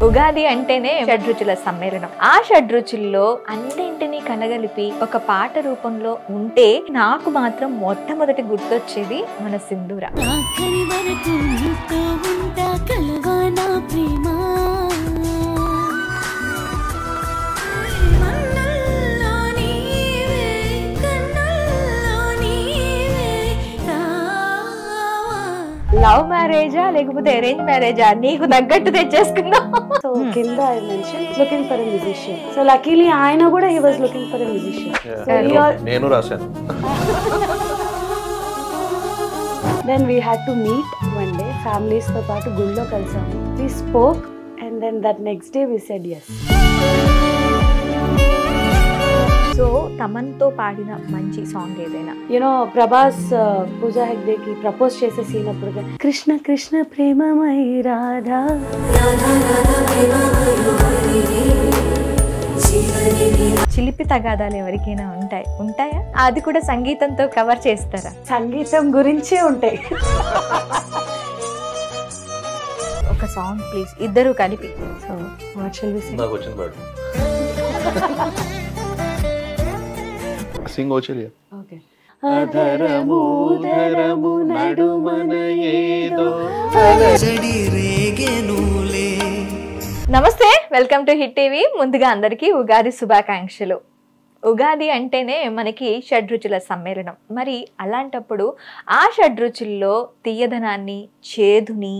ఉగాది అంటేనే షడ్రుచుల సమ్మేళనం. ఆ షడ్రుచుల్లో అన్నింటినీ కలగలిపి ఒక పాట రూపంలో ఉంటే నాకు మాత్రం మొట్టమొదటి గుర్తొచ్చేది మన సింధూర. లవ్ మ్యారేజా లేకపోతే అరేంజ్ మ్యారేజా నీకు తగ్గట్టు తెచ్చేసుకున్నావు? సో కింద I mention looking for a musician. So luckily ఆయన కూడా he was looking for a musician. నేను రాశాను. Then we had to meet one day, families తో పాటు గుళ్ళో కలిసాము. We spoke and then that next day we said yes. So తమన్తో పాడిన మంచి సాంగ్ ఏదైనా? యూనో ప్రభాస్ పూజా హెగ్డేకి ప్రపోజ్ చేసే సీన్ అప్పుడు కృష్ణ కృష్ణ ప్రేమమై రాధా చిలిపి తగాదాలు ఎవరికైనా ఉంటాయా? అది కూడా సంగీతంతో కవర్ చేస్తారా? సంగీతం గురించే ఉంటాయి. ఒక సాంగ్ ప్లీజ్, ఇద్దరు కలిపి. So what shall we sing? నాకు వచ్చిన పాట సింగ్ వచ్చేది. ఓకే. అధరము ధరము నడుమన ఏదో అలజడి రేగెనులే. నమస్తే, వెల్కమ్ టు హిట్ టీవీ. ముందుగా అందరికీ ఉగాది శుభాకాంక్షలు. ఉగాది అంటేనే మనకి షడ్రుచుల సమ్మేళనం. మరి అలాంటప్పుడు ఆ షడ్రుచుల్లో తీయదనాన్ని, చేదుని,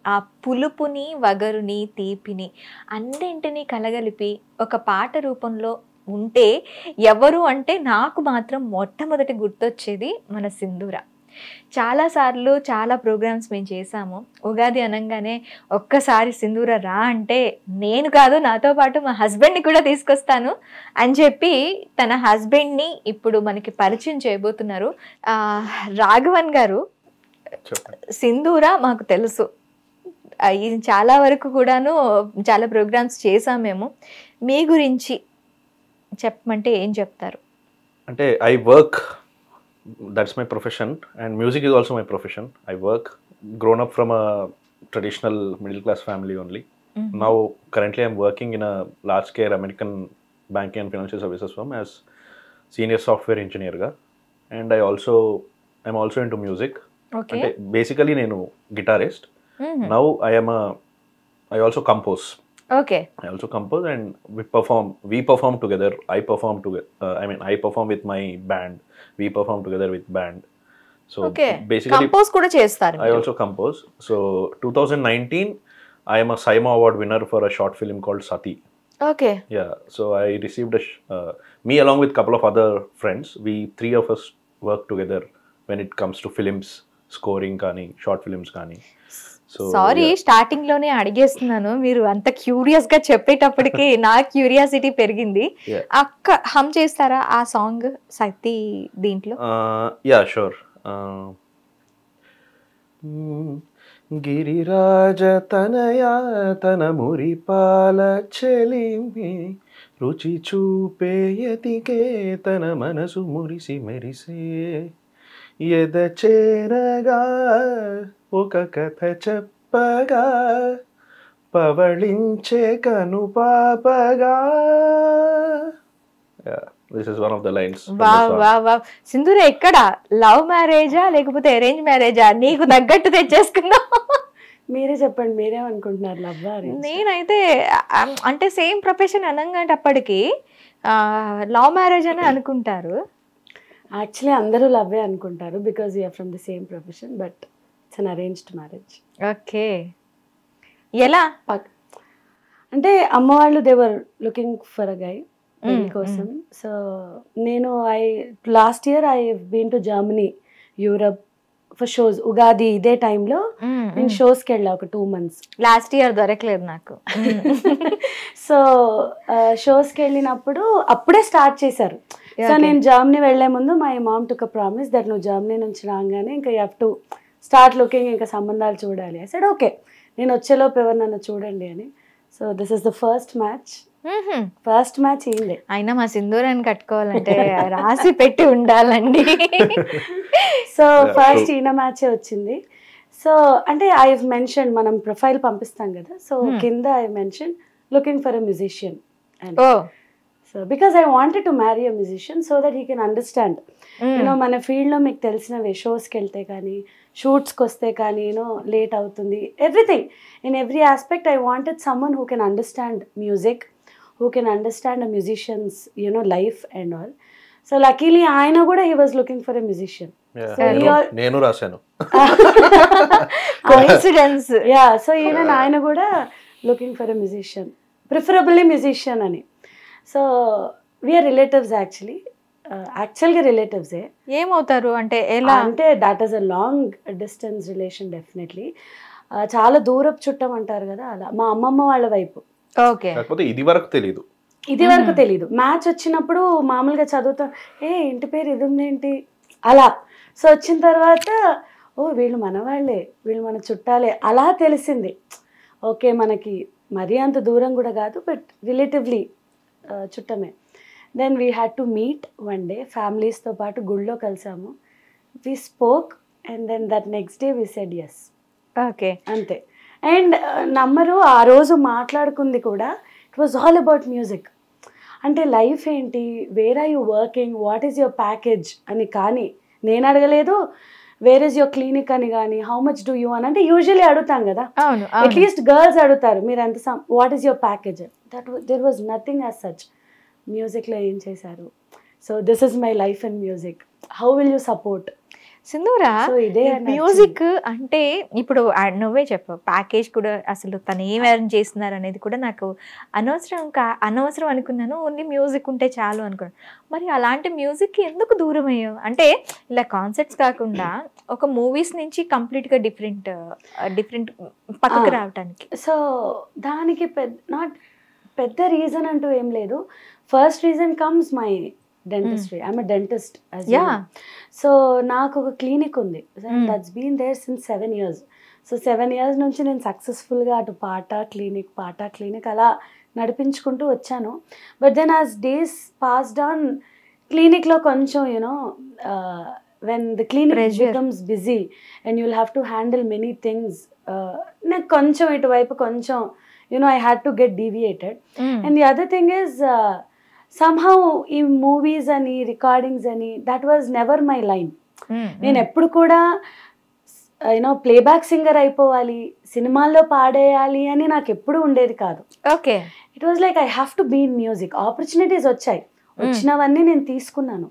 ఆ పులుపుని, వగరుని, తీపిని అన్నింటినీ కలగలిపి ఒక పాట రూపంలో ఉంటే ఎవరు అంటే నాకు మాత్రం మొట్టమొదటి గుర్తొచ్చేది మన సింధూర. చాలాసార్లు చాలా ప్రోగ్రామ్స్ మేము చేసాము. ఉగాది అనగానే ఒక్కసారి సింధూర రా అంటే నేను కాదు, నాతో పాటు మా హస్బెండ్ని కూడా తీసుకొస్తాను అని చెప్పి తన హస్బెండ్ని ఇప్పుడు మనకి పరిచయం చేయబోతున్నారు. రాఘవన్ గారు, సింధూర మాకు తెలుసు, ఇది చాలా వరకు కూడాను చాలా ప్రోగ్రామ్స్ చేసాం మేము. మీ గురించి చెప్పమంటే ఏం చెప్తారు? అంటే I work, that's my profession, and music is also my profession. I work, grown up from a traditional middle class family only. Now currently I'm working in a large scale American banking and financial services firm as senior software engineer ga, and I'm also into music. Okay. Ante basically nenu guitarist. Now I also compose. Okay. I also compose and we perform together. I perform with my band. We perform together with band. So okay. Basically compose kuda chestaru. I also compose. So 2019 I am a SIMA award winner for a short film called Sati. Okay. Yeah, so I received me along with couple of other friends, we three of us work together when it comes to films, scoring kani, short films kani. Sorry, starting లోనే అడిగేస్తున్నాను, మీరు అంత curious గా చెప్పేటప్పటికి నా curiosity పెరిగింది. అక్క హమ్ చేస్తారా ఆ song సతి దీంట్లో? Yeah sure. గిరిరాజ తనయా తన మురిపాల చెలిమి రుచి చూపే యతికే తన మనసు మురిసి మెరిసే ఎద చేరగా ఒక కథ చెప్పగా పవళించే కను పాపగా. This is one of the lines. Wow. సింధూర ఎక్కడ లవ్ మ్యారేజా లేకపోతే అరేంజ్ మ్యారేజా నీకు తగ్గట్టు తెచ్చేసుకున్నావు? మీరే చెప్పండి, మీరేమనుకుంటున్నారు? Love marriage? నేనైతే అంటే సేమ్ ప్రొఫెషన్ అనగాటప్పటికి లవ్ మ్యారేజ్ అని అనుకుంటారు. యాక్చువల్లీ అందరూ లవ్వే అనుకుంటారు because you're from the same profession, but it's an arranged marriage. Okay. ఎలా అంటే అమ్మ వాళ్ళు they were looking for a guy పెళ్లి కోసం. సో నేను last year I been to Germany, Europe for shows. Ugadi ఇదే టైంలో నేను షోస్కి వెళ్ళా ఒక 2 months. లాస్ట్ ఇయర్ దొరకలేదు నాకు. సో షోస్కి వెళ్ళినప్పుడు అప్పుడే స్టార్ట్ చేశారు. సో నేను జర్మనీ వెళ్లే ముందు my mom took a promise that నువ్వు జర్మనీ నుంచి రాగానే ఇంకా you have to start looking, ఇంకా సంబంధాలు చూడాలి. ఐ సెడ్ ఓకే, నేను వచ్చేలోపు ఎవరు నన్ను చూడండి అని. So this is the first match అయింది. అయినా మా సింధూరాన్ని కట్టుకోవాలంటే రాసి పెట్టి ఉండాలండి. సో ఫస్ట్ ఈయన మ్యాచే వచ్చింది. సో అంటే ఐ మెన్షన్ మనం ప్రొఫైల్ పంపిస్తాం కదా, సో కింద I mention looking for a musician and so because I wanted to marry a musician so that he can understand you know మన ఫీల్డ్లో మీకు తెలిసినవి షోస్కి వెళ్తే కానీ షూట్స్కి వస్తే కానీ యూనో లేట్ అవుతుంది, everything in every aspect I wanted someone who can understand music, who can understand a musician's life and all. So luckily ఆయన కూడా he was looking for a musician. నేను రాశాను. కోఇన్సిడెన్స్. Yeah, so even ఆయన కూడా looking for a musician, preferably musician అని. So we are relatives actually. యాక్చువల్గా రిలేటివ్సే. ఏమవుతారు అంటే ఎలా అంటే that is a long distance relation definitely. చాలా దూరపు చుట్టం అంటారు కదా, అలా మా అమ్మమ్మ వాళ్ళ వైపు. ఓకే. కాకపోతే ఇది వరకు తెలీదు. మ్యాచ్ వచ్చినప్పుడు మామూలుగా చదువుతాం, ఇంటి పేరు ఇది ఉందేంటి అలా. సో వచ్చిన తర్వాత వీళ్ళు మన వాళ్ళే, వీళ్ళు మన చుట్టాలే అలా తెలిసింది. ఓకే మనకి మరీ అంత దూరం కూడా కాదు, బట్ రిలేటివ్లీ చుట్టమే. Then we had to meet one day, ఫ్యామిలీస్తో పాటు గుళ్ళో కలిసాము. We spoke and then that next day we said yes. Okay, అంతే. అండ్ నమ్మరు, ఆ రోజు మాట్లాడుకుంది కూడా it was all about music. అంటే లైఫ్ ఏంటి, where are you working, what is your package అని కానీ నేను అడగలేదు. వేర్ ఈస్ యువర్ క్లినిక్ అని కానీ, హౌ మచ్ డూ యూ అని అంటే యూజువలీ అడుగుతాం కదా, అట్లీస్ట్ గర్ల్స్ అడుగుతారు మీరు ఎంత, what is your package. There was nothing as such. మ్యూజిక్లో ఏం చేశారు, so this is my life in music, how will you support. Sindhura, music అంటే ఇప్పుడు నువ్వే చెప్పావు ప్యాకేజ్ కూడా, అసలు తను ఏం ఎర్న్ చేస్తున్నారు అనేది కూడా నాకు అనవసరం అనుకున్నాను. ఓన్లీ మ్యూజిక్ ఉంటే చాలు అనుకున్నాను. మరి అలాంటి మ్యూజిక్కి ఎందుకు దూరం అయ్యావు? అంటే ఇలా కాన్సర్ట్స్ కాకుండా ఒక మూవీస్ నుంచి కంప్లీట్గా డిఫరెంట్ పక్కకు రావడానికి. సో దానికి పెద్ద రీజన్ అంటూ ఏం లేదు. First reason comes my dentistry. I'm a dentist as well. So నాకు ఒక క్లినిక్ ఉంది, that's been there since 7 years. So 7 years నుంచి నేను సక్సెస్ఫుల్గా అటు పాట క్లినిక్ అలా నడిపించుకుంటూ వచ్చాను. But then as days passed on, క్లినిక్లో కొంచెం when the clinic becomes busy and you will have to handle many things, నాకు కొంచెం ఇటువైపు కొంచెం I had to get deviated. And the other thing is somehow ఈ మూవీస్ అని recordings అని that was never my line. నేను ఎప్పుడు కూడా ప్లేబ్యాక్ సింగర్ అయిపోవాలి, సినిమాల్లో పాడేయాలి అని నాకు ఎప్పుడు ఉండేది కాదు. Okay, it was like I have to be in music. Opportunities వచ్చాయి, వచ్చినవన్నీ నేను తీసుకున్నాను.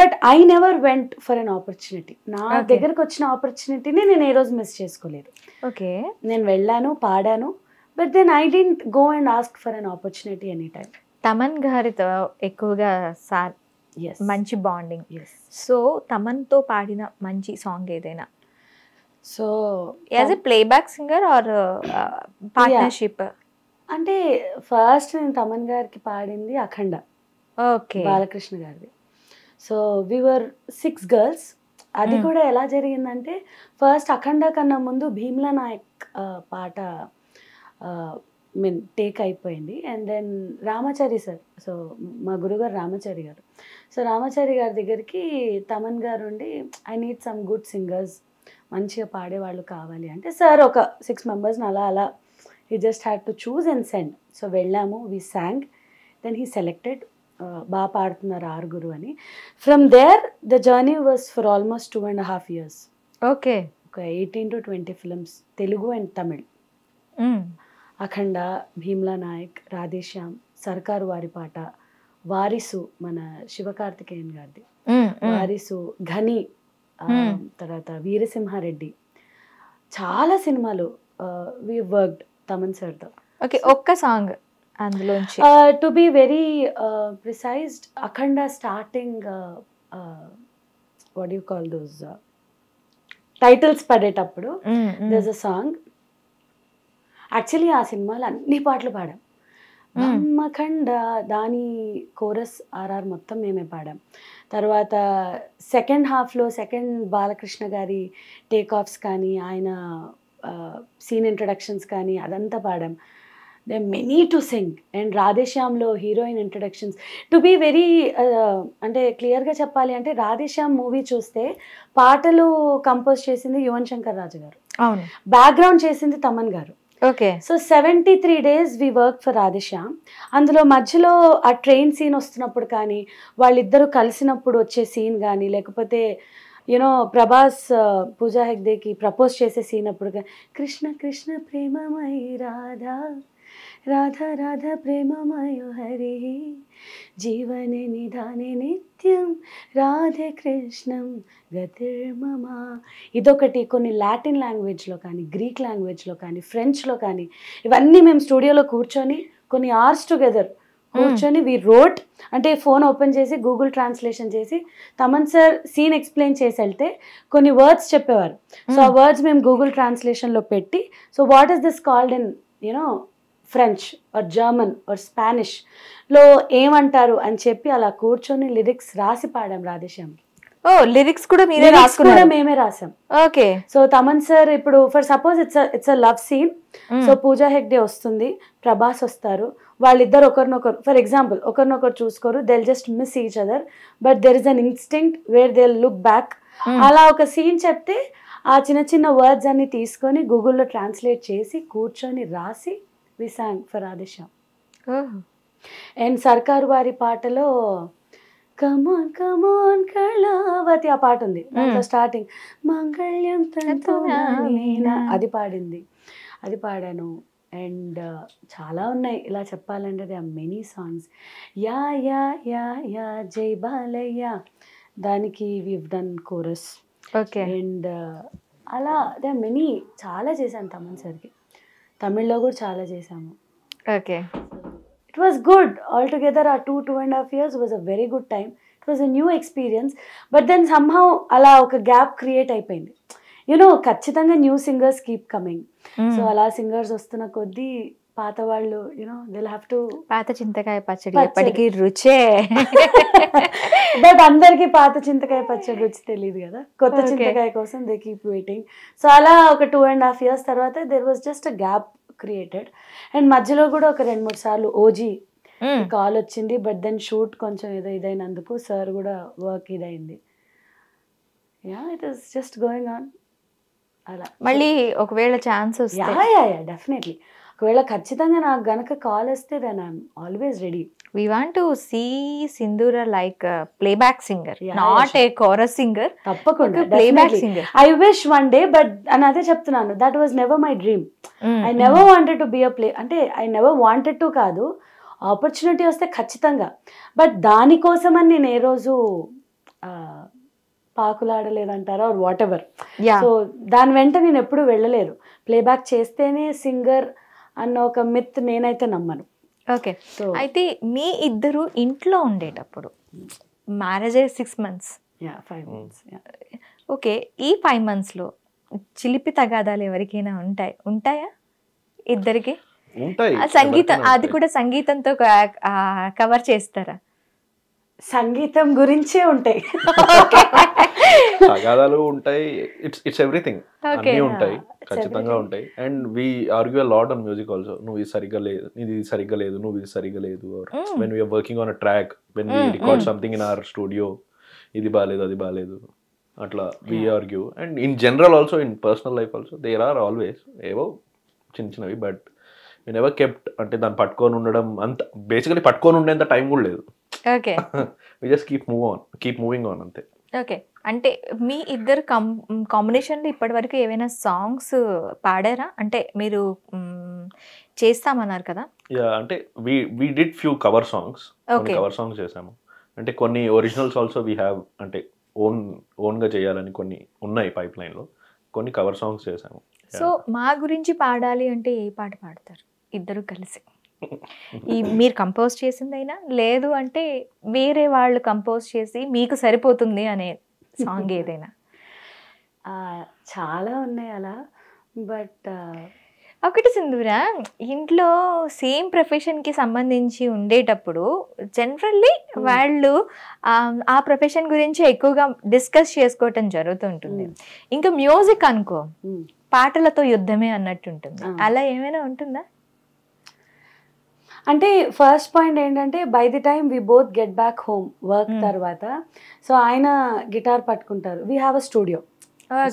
But I never went for an opportunity. నా దగ్గరకు వచ్చిన ఆపర్చునిటీని నేను ఏ రోజు మిస్ చేసుకోలేదు. ఓకే, నేను వెళ్ళాను, పాడాను, but then I didn't go and ask for an opportunity any time. Thaman గారితో ఎక్కువగా మంచి బాండింగ్. సో తమన్తో పాడిన మంచి సాంగ్ ఏదైనా, so as a playback singer or partnership? అంటే ఫస్ట్ నేను తమన్ గారికి పాడింది అఖండ, ఓకే, బాలకృష్ణ గారిది. So we were 6 girls. అది కూడా ఎలా జరిగిందంటే, ఫస్ట్ అఖండ కన్నా ముందు భీమ్లా నాయక్ పాట టేక్ అయిపోయింది. And then Ramachari sir, so మా గురుగారు రామాచారి గారు, సో రామాచారి గారి దగ్గరికి తమన్ గారు ఉండి I need some good singers, మంచిగా పాడేవాళ్ళు కావాలి అంటే, సార్ ఒక 6 members అలా he just had to choose and send. So వెళ్ళాము, we song, then he selected, బాగా పాడుతున్నారు 6 అని. From there the journey was for almost 2.5 years. Okay, ఒక 18 to 20 films, Telugu and Tamil. అఖండ, భీమ్లా నాయక్, రాధేశ్యామ్, సర్కారు వారి పాట, వారిసు మన శివకార్తికేయన్ గారిది, వారిసు, ఘని, తర్వాత వీరసింహారెడ్డి, చాలా సినిమాలు వి వర్క్డ్ తమన్ సార్తో. ఓకే, ఒక్క సాంగ్ అందులోంచి? To be very precised, Akhanda starting what you call those titles పడేటప్పుడు there's a song. యాక్చువల్లీ ఆ సినిమాలో అన్ని పాటలు పాడాం. అఖండ దాని కోరస్ ఆర్ఆర్ మొత్తం మేమే పాడాం. తర్వాత సెకండ్ హాఫ్లో బాలకృష్ణ గారి టేక్ ఆఫ్స్ కానీ, ఆయన సీన్ ఇంట్రడక్షన్స్ కానీ అదంతా పాడాం. They many to sing. And రాధేశ్యామ్లో heroine introductions to be very అంటే క్లియర్గా చెప్పాలి అంటే రాధేశ్యామ్ మూవీ చూస్తే పాటలు కంపోజ్ చేసింది యువన్ శంకర్ రాజు గారు, అవును, బ్యాక్గ్రౌండ్ చేసింది తమన్ గారు. Okay. So 73 days we work for Radhe Shyam. అందులో మధ్యలో ఆ ట్రైన్ సీన్ వస్తున్నప్పుడు కానీ, వాళ్ళిద్దరూ కలిసినప్పుడు వచ్చే సీన్ కానీ, లేకపోతే యూనో ప్రభాస్ పూజా హెగ్దేకి ప్రపోజ్ చేసే సీన్ అప్పుడు కానీ, కృష్ణ కృష్ణ ప్రేమమయ రాధా రాధా రాధా ప్రేమమయో హరి జీవనే నిధానే నిత్యం రాధే కృష్ణం గతిర్మమ. ఇదొకటి. కొన్ని లాటిన్ లాంగ్వేజ్లో కానీ, గ్రీక్ లాంగ్వేజ్లో కానీ, ఫ్రెంచ్లో కానీ, ఇవన్నీ మేము స్టూడియోలో కూర్చొని కొన్ని అవర్స్ టుగెదర్ కూర్చొని వి రోట్. అంటే ఫోన్ ఓపెన్ చేసి గూగుల్ ట్రాన్స్లేషన్ చేసి తమన్ సార్ సీన్ ఎక్స్ప్లెయిన్ చేసి వెళ్తే కొన్ని వర్డ్స్ చెప్పేవారు. సో ఆ వర్డ్స్ మేము గూగుల్ ట్రాన్స్లేషన్లో పెట్టి, so what is this called in you know French or German or స్పానిష్లో ఏమంటారు అని చెప్పి అలా కూర్చొని లిరిక్స్ రాసి పాడాం రాధేశ్యామ్కి. ఓ, లిరిక్స్ కూడా మీరే కూడా రాసుకున్నారు? మేమే రాసాం. ఓకే. సో తమన్ సార్ ఇప్పుడు for suppose it's a love scene. So Pooja Hegde వస్తుంది, ప్రభాస్ వస్తారు, వాళ్ళిద్దరు ఒకరినొకరు ఫర్ ఎగ్జాంపుల్ ఒకరినొకరు చూసుకోరు, they'll just miss each other, but there is an instinct where they look back. అలా ఒక సీన్ చెప్తే ఆ చిన్న చిన్న వర్డ్స్ అన్ని తీసుకొని గూగుల్లో ట్రాన్స్లేట్ చేసి కూర్చొని రాసి వి సాంగ్ ఫర్ రాధేశ్యామ్. అండ్ సర్కారు వారి పాటలో కమాన్ కమాన్ కళావతి ఆ పాట ఉంది, దాంట్లో స్టార్టింగ్ మంగళ్యం తంతునా అది పాడింది, అది పాడాను. అండ్ చాలా ఉన్నాయి ఇలా చెప్పాలంటే, they are many songs. Yeah yeah yeah yeah Jai Balayya దానికి we've done chorus. Okay. And అలా దే ఆర్ మెనీ, చాలా చేశాను తమన్ సార్కి. తమిళ్లో కూడా చాలా చేశాము. Okay. It was good. Altogether, our 2.5 years was a very good time. It was a new experience. But then somehow, ala oka gap create అయిపోయింది. You know, ఖచ్చితంగా new singers keep coming. So, అలా singers వస్తున్న కొద్దీ పాత వాళ్ళు, you know, they'll have to... పాత చింతకాయ పచ్చడి ఎప్పటికీ రుచే. బట్ అందరికీ పాత చింతకాయ పచ్చడి రుచి తెలియదు కదా, కొత్త చింతకాయ కోసం దే కీప్ వెయిటింగ్. సో అలా ఒక 2.5 years తర్వాత there was just a gap created. And మధ్యలో కూడా ఒక 2-3 సార్లు ఓజీ కాల్ వచ్చింది, బట్ దెన్ షూట్ కొంచెం ఏదో ఇదైనందుకు సార్ కూడా వర్క్ ఇదైంది. Yeah, it is just going on అలా. మళ్ళీ ఒకవేళ ఛాన్స్ వస్తే? Yeah definitely. ఒకవేళ ఖచ్చితంగా నాకు గనక కాల్ వస్తే then I'm always ready. We want to see Sindhura like a playback singer, not a chorus singer. తప్పకుండా playback singer. I wish one day, but అదే చెప్తున్నాను, that was never my dream. I never wanted to be a play, అంటే I never wanted to కాదు, opportunity వస్తే ఖచ్చితంగా. But దానికోసమని నేను ఏ రోజు పాకులాడలేదంటారా ఆర్ వాట్ ఎవర్. సో దాని వెంట నేను ఎప్పుడు వెళ్ళలేదు. ప్లేబ్యాక్ చేస్తేనే సింగర్ అన్న ఒక మిత్ నేనైతే నమ్మను. ఓకే. అయితే మీ ఇద్దరు ఇంట్లో ఉండేటప్పుడు, మ్యారేజ్ 6 months, 5 months. ఓకే, ఈ 5 monthsలో చిలిపి తగాదాలు ఎవరికైనా ఉంటాయా ఇద్దరికి? ఉంటాయి. సంగీతం, అది కూడా సంగీతంతో కవర్ చేస్తారా? సంగీతం గురించే ఉంటాయి, తగాదాలు ఉంటాయి, ఇట్స్ ఎవ్రీథింగ్, అన్నీ ఉంటాయి, ఖచ్చితంగా ఉంటాయి. And we argue a lot on music also. నువ్వు ఇది సరిగ్గా లేదు, ఇది సరిగ్గా లేదు, నువ్వు ఇది సరిగ్గా లేదు. When we're working on a track, when we record something in our studio, ఇది బాగాలేదు, అది బాగాలేదు, అట్లా we argue. And in general also, in personal life also there are always ఏవో చిన్న చిన్నవి, బట్ వీ నెవర్ కెప్ట్, అంటే దాన్ని పట్టుకొని ఉండడం అంత, బేసికలీ పట్టుకొని ఉండేంత టైం కూడా లేదు. Okay. We just keep moving on అంతే. ఓకే. అంటే మీ ఇద్దరు కాంబినేషన్లో ఇప్పటి వరకు ఏవైనా సాంగ్స్ పాడారా? అంటే మీరు చేస్తామన్నారు కదా. యా, అంటే we did few cover songs, cover songs చేసాము. అంటే కొన్ని ఒరిజినల్స్ ఆల్సో వీ హ్యావ్, అంటే ఓన్గా చేయాలని కొన్ని ఉన్నాయి పైప్ లైన్లో, కొన్ని కవర్ సాంగ్స్ చేసాము. సో మా గురించి పాడాలి అంటే ఏ పాట పాడతారు ఇద్దరు కలిసి? మీరు కంపోజ్ చేసిందైనా, లేదు అంటే వేరే వాళ్ళు కంపోజ్ చేసి మీకు సరిపోతుంది అనే సాంగ్ ఏదైనా? చాలా ఉన్నాయి అలా. బట్ ఒకటి సింధూరా, ఇంట్లో సేమ్ ప్రొఫెషన్కి సంబంధించి ఉండేటప్పుడు జనరల్లీ వాళ్ళు ఆ ప్రొఫెషన్ గురించి ఎక్కువగా డిస్కస్ చేసుకోవటం జరుగుతుంటుంది. ఇంకా మ్యూజిక్ అనుకో, పాటలతో యుద్ధమే అన్నట్టు ఉంటుంది. అలా ఏమైనా ఉంటుందా? అంటే ఫస్ట్ పాయింట్ ఏంటంటే by the time we both get back home work తర్వాత, సో ఆయన గిటార్ పట్టుకుంటారు. We have a studio.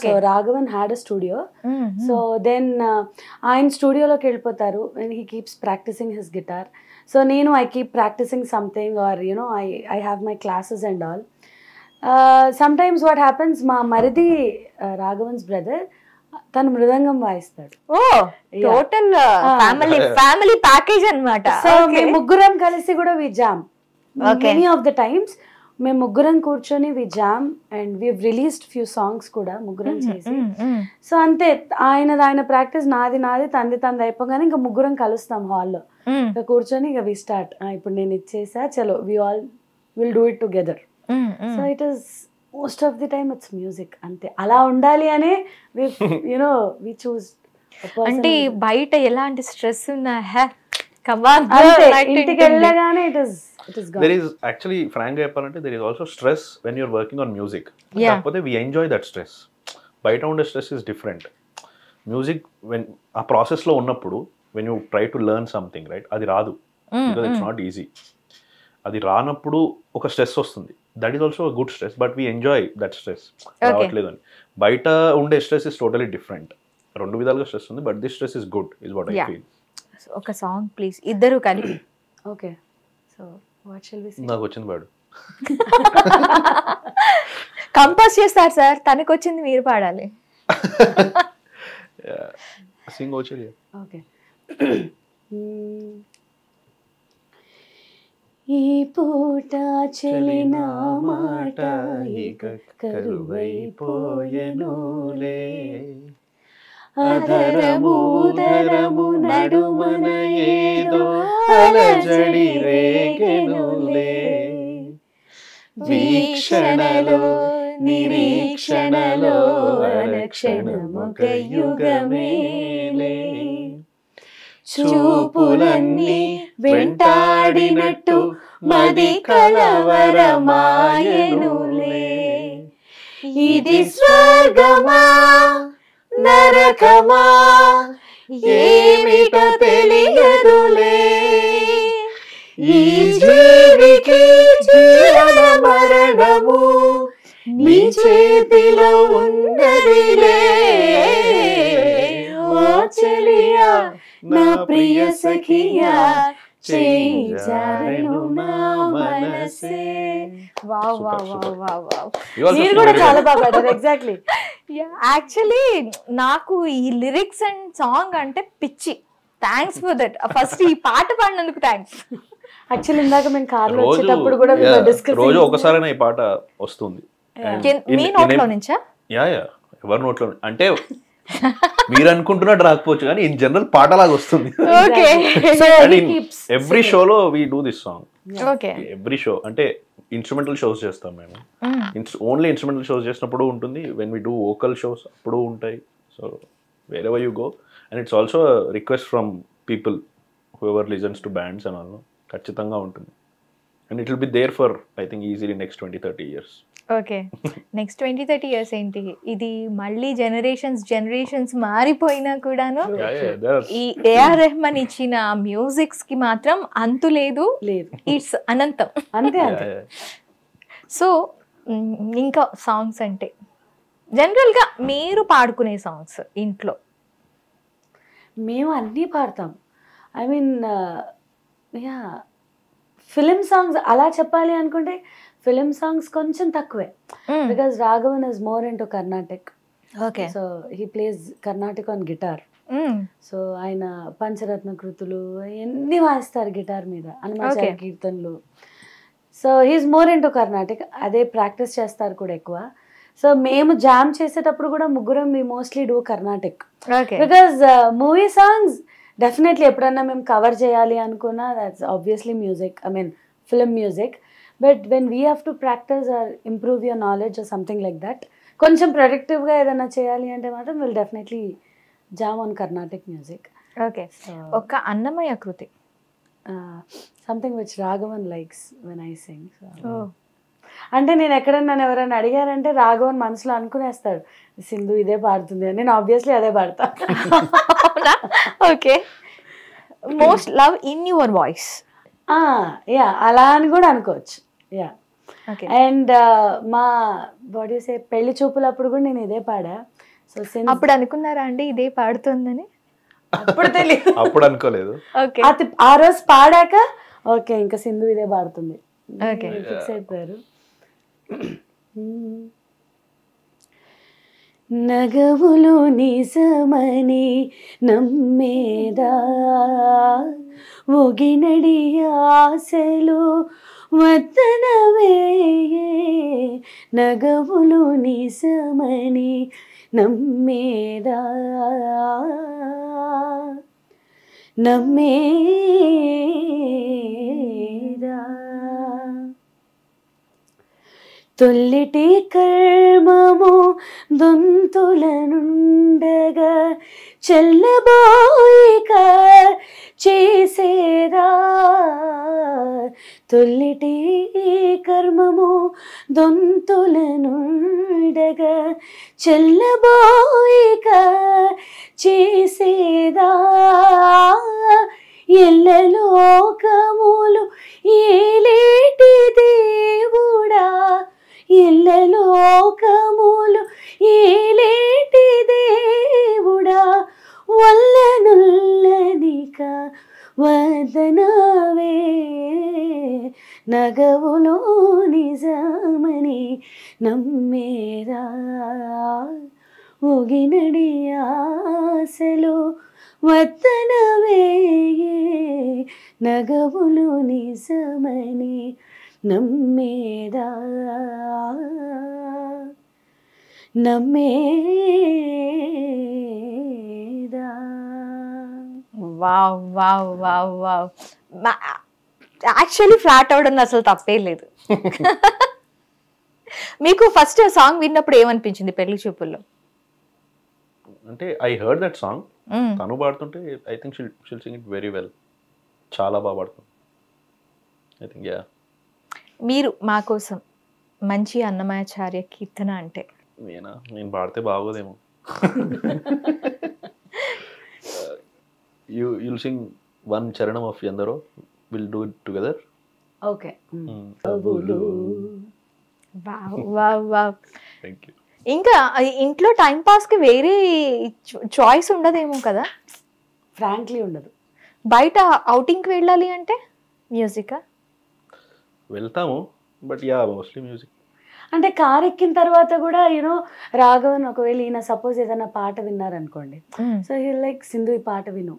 So Raghavan had a studio. So then ఆయన స్టూడియోలోకి వెళ్ళిపోతారు and he keeps practicing his guitar. So నేను I keep practicing something or you know I have my classes and all. Some times what happens, మా మరిది Raghavan's brother తను మృదంగం వాయిస్తాడు. ఓ total family package అన్నమాట. సో మేము ముగ్గురం కలిసి కూడా we jam. Many of the times మేము ముగ్గురం కూర్చొని we jam and we released few songs కూడా ముగ్గురం చేసి. సో అంతే, ఆయన ప్రాక్టీస్, నాది తంది అయిపోగానే ఇంకా ముగ్గురం కలుస్తాం హాల్లో. ఇంకా కూర్చొని ఇక వి స్టార్ట్. ఇప్పుడు నేను ఇచ్చేసా, చలో we all will do it together. So it is most of the time it's music. అంతే, అలా ఉండాలి అనే వి చూస్. అంటే బయట ఎలాంటి స్ట్రెస్ ఉన్నా ఇంటికి వెళ్ళగానే it is there is actually frank గా చెప్పాలంటే there is also stress when you're working on music. కాకపోతే we enjoy that stress. బయట ఉండే stress is different. Music when ఆ ప్రాసెస్ లో ఉన్నప్పుడు when you try to learn something, right, అది రాదు, because it's not easy. అది రానప్పుడు ఒక స్ట్రెస్ వస్తుంది. That is also good stress, but we enjoy that stress. రావట్లేదు అని బయట ఉండే స్ట్రెస్ ఇస్ టోటలీ డిఫరెంట్. రెండు విధాలుగా స్ట్రెస్ ఉంది, but this stress is good is what I feel. ఒక సాంగ్ ప్లీజ్, ఇద్దరు కలిపి. Okay, so what shall we sing? నాకు వచ్చింది పాడు. కంపోజ్ చేస్తారు సార్, తనకు వచ్చింది మీరు పాడాలి. సింగ్ వచ్చేది. ఓకే. ఈ పూట చెలిన మాట ఇక కరువైపోయెనులే, అధరము నడుమన ఏదో అలజడి రేగెనులే, వీక్షణలో నిరీక్షణలో అనుక్షణమొక యుగమేలే, చూపులన్నీ వెంటాడినట్టు మది కలవరమాయెనులే, ఇది స్వర్గమా నరకమా ఏమిటో తెలియదులే, ఈ జీవికి జీవన మరణము నీ చేతిలో ఉన్నదిలే, ఓ చెలియా నా ప్రియ సఖియా చేజారెను నా మనసే. Wow wow wow wow wow. మీరు కూడా చాలా బాగా పాడారు. ఎగ్జాక్ట్లీ. యాక్చువల్లీ నాకు ఈ లిరిక్స్ అండ్ సాంగ్ అంటే పిచ్చి. Thanks for that. ఫస్ట్ ఈ పాట పాడినందుకు థ్యాంక్స్. యాక్చువల్లీ ఇందాక మేము కార్లో వచ్చేటప్పుడు కూడా రోజు ఒకసారైనా ఈ పాట వస్తుంది. మీ నోట్లో నుంచా? యా ఎవరి నోట్లో అంటే మీరు అనుకుంటున్నట్టు రాకపోవచ్చు, కానీ ఇన్ జనరల్ పాటలాగా వస్తుంది. ఎవ్రీ షోలో we do this song. Every show అంటే ఇన్స్ట్రుమెంటల్ షోస్ చేస్తాం మేము. ఓన్లీ ఇన్స్ట్రుమెంటల్ షోస్ చేసినప్పుడు ఉంటుంది, when we do vocal shows అప్పుడు ఉంటాయి. So wherever you go, and it's also request from people whoever listens to bands and all. ఖచ్చితంగా ఉంటుంది. And it will be there for I think easily next 20-30 years. Okay, next 20-30 years ఏంటి, ఇది మళ్ళీ generations మారిపోయినా కూడాను ఈ AR Rahman ఇచ్చిన musics కి మాత్రం అంతు లేదు, ఇట్స్ అనంతం. అంతే. సో ఇంకా సాంగ్స్ అంటే జనరల్ గా మీరు పాడుకునే సాంగ్స్ ఇంట్లో? మేము అన్నీ పాడతాం. ఐ మీన్ ఫిలిం సాంగ్స్ అలా చెప్పాలి అనుకుంటే ఫిలిం సాంగ్స్ కొంచెం తక్కువే, because Raghavan is more into Carnatic. Okay, so he plays Carnatic on guitar. So ఆయన పంచరత్న కృతులు ఎన్ని వాయిస్తారు గిటార్ మీద, హనుమాచార్య కీర్తనలు. So he's more into Carnatic. అదే ప్రాక్టీస్ చేస్తారు కూడా ఎక్కువ. సో మేము జామ్ చేసేటప్పుడు కూడా ముగ్గురం we mostly do Carnatic, because movie songs definitely ఎప్పుడన్నా మేము కవర్ చేయాలి అనుకున్నా that's obviously music, I mean film music. But when we have to practice or improve your knowledge or something like that, కొంచెం ప్రొడక్టివ్గా ఏదైనా చేయాలి అంటే మాత్రం will definitely jam on Carnatic music. Okay, ఒక అన్నమయ్య కృతి, something which Raghavan likes when I sing. అంటే నేను ఎక్కడన్నా ఎవరైనా అడిగారంటే రాఘవన్ మనసులో అనుకునేస్తాడు సింధు ఇదే పాడుతుంది అని, నేను ఆబ్వియస్లీ అదే పాడతా. Okay, most love in your voice? Yeah, అలా అని కూడా అనుకోవచ్చు. యా. ఓకే. అండ్ మా బాడీ సే పెళ్లి చూపులప్పుడు కూడా నేను ఇదే పాడా. సో అప్పుడు అనుకున్నారా అండి ఇదే పాడుతుందని? అప్పుడు తెలియదు, అప్పుడు అనుకోలేదు. ఓకే. అది ఆ రోజు పాడాక ఓకే ఇంకా సింధు ఇదే పాడుతుంది ఓకే. ఫిక్స్ అయిపోయారు. నగవులు నిజమని నమ్మేదా, ఒగినడి ఆశలు వద్దనవే, నగవులు నిజమని నమ్మేదా, నమ్మేదా, తొల్లిటి కర్మము దొంతులనుండగా చెల్లబోయిక చేసేదా, తొల్లిటి కర్మము దొంతులనుండగా చెల్లబోయిక చేసేదా, ఎల్లలోకములు ఏలేటి దేవుడా, ఎల్లలోకములు ఏలేటి దేవుడా, వల్లనుల్లనిక వదనవే, నగవులో నిజమని నమ్మేరా, ఒగినడి ఆశలు వద్దనవే, నగవులు నిజమని నమ్మేదా, నమ్మేదా. Wow wow wow wow. Actually flat అవడం అసలు తప్పే లేదు. మీకు ఫస్ట్ సాంగ్ విన్నప్పుడు ఏమనిపించింది పెళ్లి చూపుల్లో? అంటే ఐ హర్డ్ దట్ సాంగ్, తను పాడుతుంటే I think షిల్ sing it very well. చాలా బాగా పాడుతుంది ఐ థింక్. యా. మీరు మా కోసం మంచి అన్నమాచార్య కీర్తన అంటే? నేను పాడితే బాగోదేమో. you'll sing one charanam of Endaro. We'll do it together. Okay. Wow wow wow. Thank you. ఇంకా ఇంట్లో టైం పాస్ కి వేరే చాయిస్ ఉండదేమో కదా? ఫ్రాంక్లీ ఉండదు. బయట అవుటింగ్ కి వెళ్ళాలి అంటే మ్యూజిక్ వెళ్తాము, బట్ యా మోస్ట్లీ మ్యూజిక్. అంటే కార్ ఎక్కిన తర్వాత కూడా యూనో రాఘవన్ ఒకవేళ ఈయన సపోజ్ ఏదైనా పాట విన్నారనుకోండి, సో హీ లైక్ సింధు ఈ పాట విను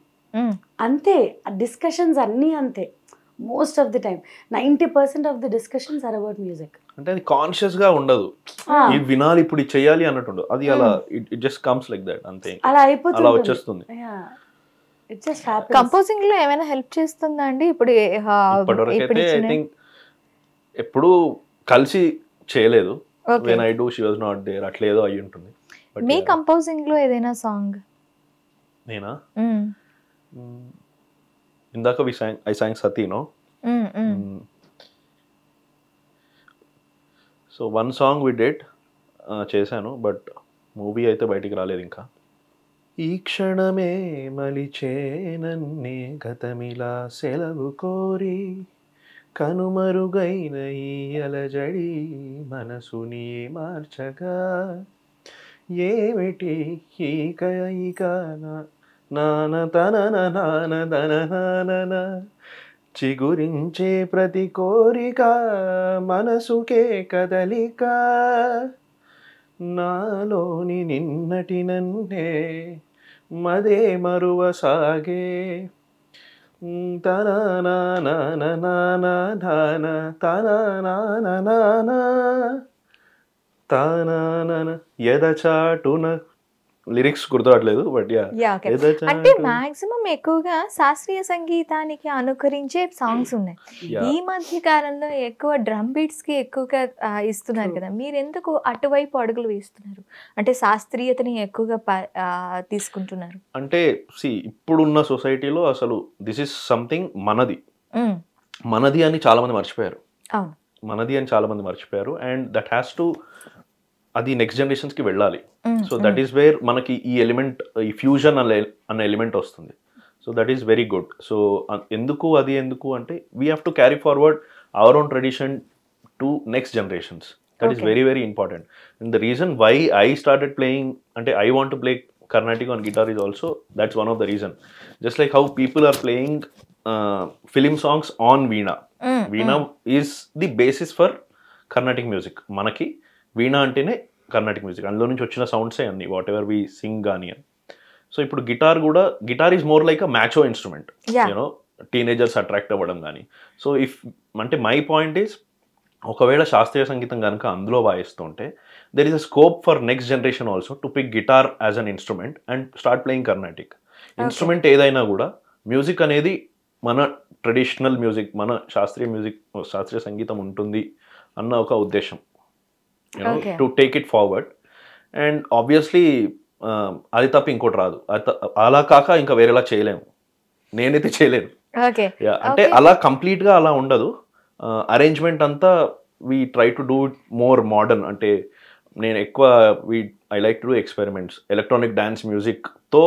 అంతే. డిస్కషన్స్ అన్నీ అంతే. Most of the time 90% of the discussions are about music. అంటే అది కాన్షియస్ గా ఉండదు, ఇది వినాలి ఇప్పుడు ఇది చెయ్యాలి అన్నట్టు ఉండదు. అది అలా it just comes like that అంతే. అలా అయిపోతుంది, అలా వచ్చేస్తుంది. It just happens. కంపోజింగ్ లో ఏమైనా హెల్ప్ చేస్తుందా అండి ఇప్పుడు? ఇప్పటివరకైతే ఐ థింక్ ఎప్పుడు కలిసి చేయలేదు. When I do she was not there, అట్లేదో అయ్యి ఉంటుంది. మీ కంపోజింగ్ లో ఏదైనా సాంగ్? నేనా? ఇందాక ఐ సాంగ్ సతీ, no? So one song we did చేశాను, బట్ మూవీ అయితే బయటికి రాలేదు ఇంకా. ఈ క్షణమే మలిచేనన్నే గతమిలా సెలవు కోరి, కనుమరుగైన ఈ అలజడి మనసుని మార్చగా, ఏమిటి ఈ కయిక నాన తనన నాన దన చిగురించే ప్రతి కోరిక మనసుకే కదలిక, నాలోని నిన్నటి నన్నే మదే మరువ సాగే, ఎదచాటున లిరిక్స్ గుర్తురాట్లేదు, బట్ అంటే మాక్సిమం ఎక్కువగా శాస్త్రీయ సంగీతానికి అనుకరించే సాంగ్స్ ఉన్నాయి. ఈ మధ్య కాలంలో ఎక్కువ డ్రమ్ బీట్స్ కి ఎక్కువగా ఇస్తున్నారు కదా, మీరు ఎందుకు అటువైపు అడుగులు వేస్తున్నారు? అంటే శాస్త్రీయతని ఎక్కువగా తీసుకుంటున్నారు అంటే ఇప్పుడున్న సొసైటీలో అసలు దిస్ ఇస్ సంథింగ్ మనది అని చాలా మంది మర్చిపోయారు. మనది అని చాలా మంది మర్చిపోయారు. అండ్ దట్ హ్యాస్ టు, అది నెక్స్ట్ జనరేషన్స్ కి వెళ్ళాలి. సో దట్ ఈస్ వేర్ మనకి ఈ ఎలిమెంట్, ఈ ఫ్యూజన్ అనే ఎలిమెంట్ వస్తుంది. So that is very good. So ఎందుకు అంటే we have to carry forward our own tradition to next generations. That is very very important. And the reason why I started playing అంటే I want to play Carnatic on guitar is also, that's one of the reason. Just like how people are playing film songs on Veena. Veena is the basis for Carnatic music. Manaki Veena antene Carnatic music. Andlo nunchi vachina sounds e anni whatever we sing gaani. So ippudu guitar is more like a macho instrument. You know, teenagers attract avadam gaani. So if ante my point is, ఒకవేళ శాస్త్రీయ సంగీతం కనుక అందులో వాయిస్తుంటే there is a scope for next generation also to pick guitar as an instrument and start playing Carnatic. Instrument ఏదైనా కూడా music అనేది మన ట్రెడిషనల్ మ్యూజిక్, మన శాస్త్రీయ సంగీతం ఉంటుంది అన్న ఒక ఉద్దేశం, you know, to take it forward. And obviously అది తప్ప ఇంకోటి రాదు. అలా కాక ఇంకా వేరేలా చేయలేము, నేనైతే చేయలేను. అంటే అలా కంప్లీట్గా అలా ఉండదు. అరేంజ్మెంట్ అంతా we try to do it more modern. అంటే నేను ఎక్కువ I like to do experiments. Electronic dance మ్యూజిక్తో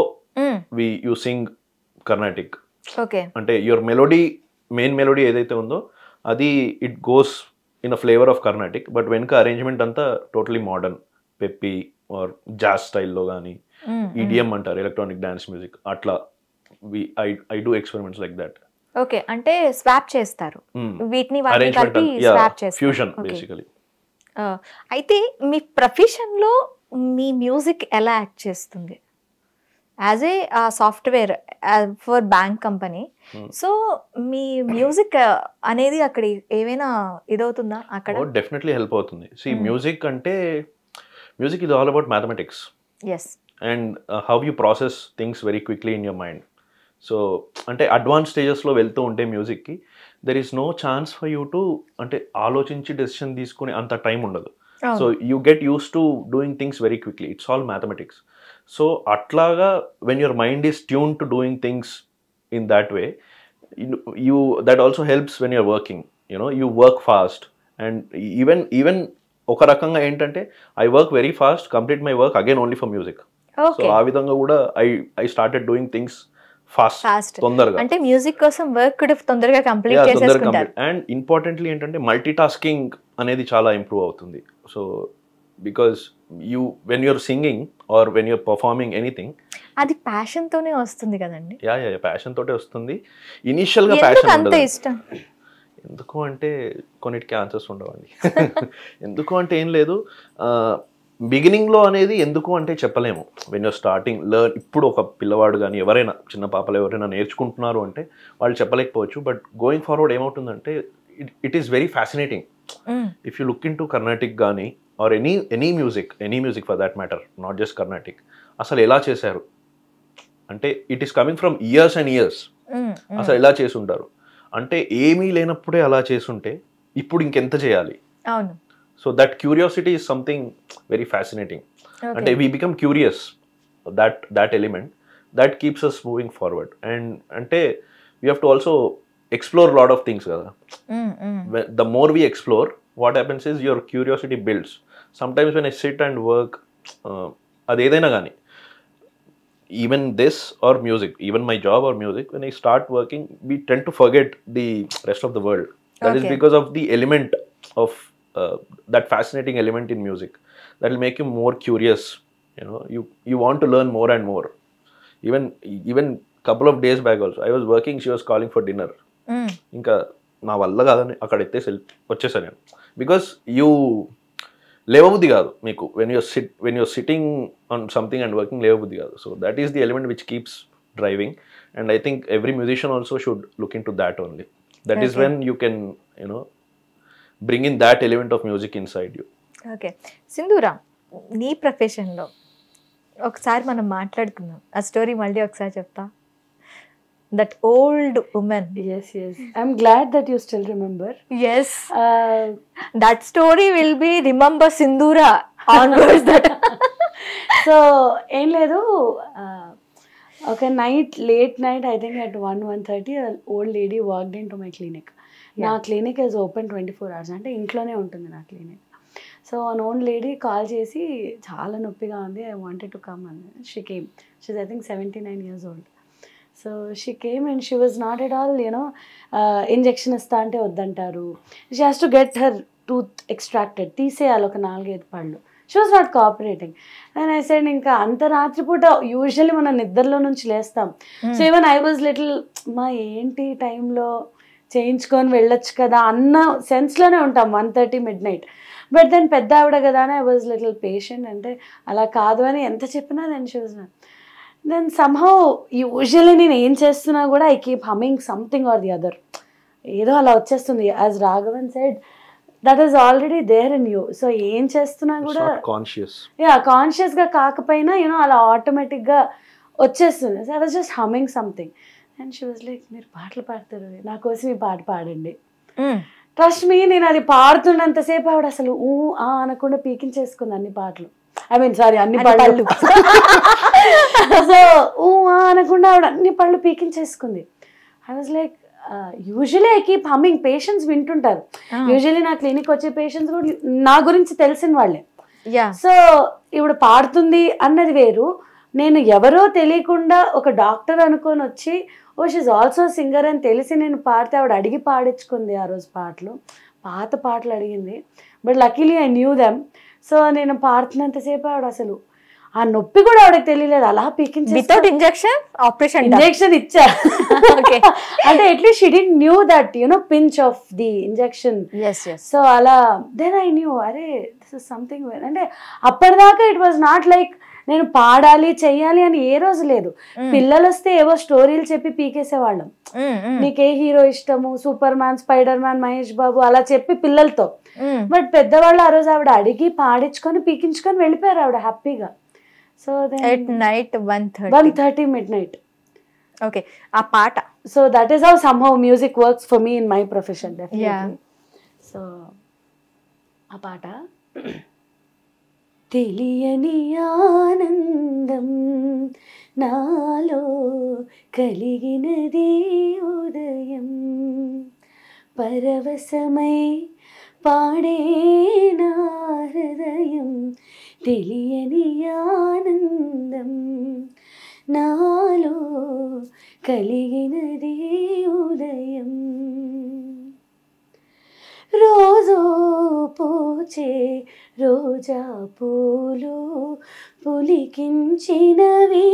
వి యూ సింగ్ కర్ణాటిక్. అంటే యువర్ మెలోడీ, మెయిన్ మెలోడీ ఏదైతే ఉందో అది it goes in a flavour of Carnatic, but వెనుక అరేంజ్మెంట్ అంతా totally modern, peppy or jazz స్టైల్లో కానీ, ఈడిఎం అంటారు ఎలక్ట్రానిక్ డాన్స్ మ్యూజిక్, అట్లా I do experiments like that. Okay, అంటే స్వాప్ చేస్తారు వీటిని వాటిని కలిపి స్వాప్ చేస్తారు, ఫ్యూజన్ బేసికల్లీ. అయితే మీ ప్రొఫెషన్లో మీ మ్యూజిక్ ఎలా యాక్ట్ చేస్తుంది? As a software for bank company, so మీ మ్యూజిక్ అనేది అక్కడ ఏమైనా ఇదవుతుందా? అక్కడ డెఫినెట్లీ హెల్ప్ అవుతుంది. సి మ్యూజిక్ అంటే music is all about mathematics and how you process things very quickly in your mind. So అంటే అడ్వాన్స్ స్టేజెస్లో వెళ్తూ ఉంటే మ్యూజిక్కి there is no chance for you to అంటే ఆలోచించి డెసిషన్ తీసుకునే అంత టైం ఉండదు. So you get used to doing things very quickly. It's all mathematics. So అట్లాగా when your mind is tune to doing things in that way, you that also helps when you're working. You know, you work fast. And even ఒక రకంగా ఏంటంటే I work very fast, complete my work again only for music. So ఆ విధంగా కూడా I started doing things fast, తొందరగా. అంటే music కోసం work కూడా తొందరగా కంప్లీట్ చేసేసుకుంటారు. అండ్ ఇంపార్టెంట్లీ ఏంటంటే మల్టీ టాస్కింగ్ అనేది చాలా ఇంప్రూవ్ అవుతుంది. So because you when you're singing or when you're performing anything, అది ప్యాషన్ తోనే వస్తుంది కదండి. ప్యాషన్ తోటే వస్తుంది. ఇనిషియల్ గా ప్యాషన్ అంత ఇష్టం ఎందుకు అంటే కొన్నిటికి ఆన్సర్స్ ఉండవండి. ఎందుకు అంటే ఏం లేదు, బిగినింగ్లో అనేది ఎందుకు అంటే చెప్పలేము. వెన్ యూర్ స్టార్టింగ్ లర్న్, ఇప్పుడు ఒక పిల్లవాడు కానీ ఎవరైనా చిన్న పాపలు ఎవరైనా నేర్చుకుంటున్నారు అంటే వాళ్ళు చెప్పలేకపోవచ్చు. బట్ గోయింగ్ ఫార్వర్డ్ ఏమవుతుందంటే it is very fascinating. If you look into Carnatic కానీ or any music for that matter, not just Carnatic, అసలు ఎలా చేశారు అంటే it is coming from years and years. అసలు ఎలా చేసుంటారు అంటే ఏమీ లేనప్పుడే అలా చేసుంటే ఇప్పుడు ఇంకెంత చేయాలి. అవును. So that curiosity is something very fascinating. And we become curious, that element that keeps us moving forward. And ante we have to also explore a lot of things kada. The more we explore, what happens is your curiosity builds. Sometimes when I sit and work, adedaina gaani, even this or music, even my job or music, when I start working, we tend to forget the rest of the world. That is because of the element of that fascinating element in music that will make you more curious. You know, you want to learn more and more. Even couple of days back also I was working, she was calling for dinner. ఇంకా నా వల్ల కాదని అక్కడ ఎత్తేసి వచ్చేసాను నేను. Because you లేవబుద్ధి కాదు మీకు when you're sitting on something and working, లేవబుద్ధి కాదు. So that is the element which keeps driving. And I think every musician also should look into that only. That is when you can bring in that element of music inside you. Okay Sindhura, నీ ప్రొఫెషన్లో ఒకసారి మనం మాట్లాడుకుందాం. ఆ story మళ్ళీ ఒకసారి చెప్తా. That old women. Yes. I'm glad that you still remember. Yes. That story will be remember Sindhura onwards. That. So ఏం లేదు, ఒక late night, I think at 1:30, an old lady walked into my clinic. నా clinic is open 24 hours, అంటే ఇంట్లోనే ఉంటుంది నా clinic. So an ఓన్ lady call చేసి చాలా నొప్పిగా ఉంది, ఐ వాంటెడ్ టు కమ్ అని. She came. She's I think 79 years old. So she came and she was not at all injection ఇస్తా అంటే వద్దంటారు. She has to get her tooth extracted, తీసేయాలి ఒక 4-5 పళ్ళు. She was not cooperating. And I said ఇంకా అంత రాత్రిపూట usually మనం నిద్రలో నుంచి లేస్తాం. So even I was little మా ఏంటి టైంలో చేయించుకొని వెళ్ళొచ్చు కదా అన్న సెన్స్లోనే ఉంటాం 1:30 midnight. బట్ దెన్ పెద్ద ఆవిడ కదా అని ఐ వాజ్ లిటిల్ పేషెంట్. అంటే అలా కాదు అని ఎంత చెప్పినా then she was not. Then somehow usually నేను ఏం చేస్తున్నా కూడా I keep humming something or the other, ఏదో అలా వచ్చేస్తుంది. As Raghavan said that is already there in you. So ఏం చేస్తున్నా కూడా కాన్షియస్గా కాకపోయినా అలా ఆటోమేటిక్గా వచ్చేస్తుంది. So I was just humming something and she was like మీరు పాటలు పాడతారు, నా కోసం ఈ పాట పాడండి. ట్రస్ట్ మీ, నేను అది పాడుతున్నంతసేపు ఆవిడ అసలు అనకుండా పీకించేసుకుంది అన్ని పాటలు. ఐ మీన్ సారీ అన్ని పళ్ళు. సో అనకుండా ఆవిడ అన్ని పళ్ళు పీకించేసుకుంది. I was like usually I keep humming. Patients వింటుంటారు, యూజువలీ నా క్లినిక్ వచ్చే పేషెంట్స్ కూడా నా గురించి తెలిసిన వాళ్ళే. సో ఇప్పుడు పాడుతుంది అన్నది వేరు, నేను ఎవరో తెలియకుండా ఒక డాక్టర్ అనుకొని వచ్చి షీఈ్ ఆల్సో సింగర్ అని తెలిసి నేను పాడితే ఆవిడ అడిగి పాడించుకుంది ఆ రోజు పాటలు, పాత పాటలు అడిగింది. But luckily I new them. So నేను పాడుతున్నంతసేపు ఆవిడ అసలు ఆ నొప్పి కూడా ఆవిడకి తెలియలేదు, అలా పీకించేసి ఇంజెక్షన్ ఇచ్చా. అంటే at least she didn't knew that pinch of the injection. So అలా దెన్ ఐ న్యూ అరే దిస్ ఇస్ సంథింగ్. అంటే అప్పటిదాకా ఇట్ వాజ్ నాట్ లైక్ నేను పాడాలి చెయ్యాలి అని ఏ రోజు లేదు. పిల్లలు వస్తే ఏవో స్టోరీలు చెప్పి పీకేసేవాళ్ళం, నీకే హీరో ఇష్టము, Superman, Spiderman, Mahesh Babu అలా చెప్పి పిల్లలతో. బట్ పెద్దవాళ్ళు ఆ రోజు ఆవిడ అడిగి పాడించుకొని పీకించుకొని వెళ్ళిపోయారు ఆవిడ హ్యాపీగా. So night 1:30 midnight. ఓకే, ఆ పాట. So that is how somehow music works for me in my profession definitely. So ఆ పాట తెలియని ఆనందం నాలో కలిగినది ఉదయం, పరవశమై పాడే నా హృదయం, తెలియని ఆనందం నాలో కలిగినది ఉదయం, రోజు పూచే రోజా పూలు పులికించినవి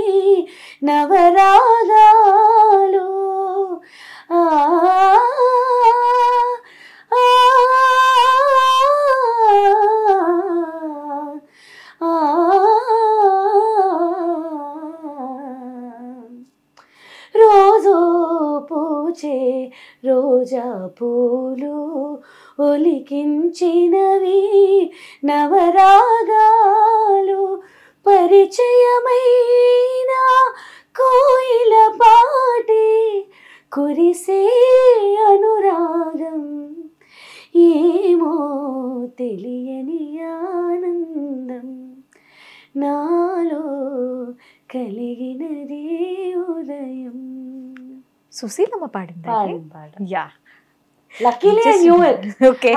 నవరాగాలు, రోజు పూచే రోజా పూలు ఒలికించినవి నవరాగాలు, పరిచయమైన కోయిల పాటి కురిసే అనురాగం, ఏమో తెలియని ఆనందం నాలో కలిగినది ఉదయం. సుశీలమ్మ పాడిందా? Yeah, luckily I knew it.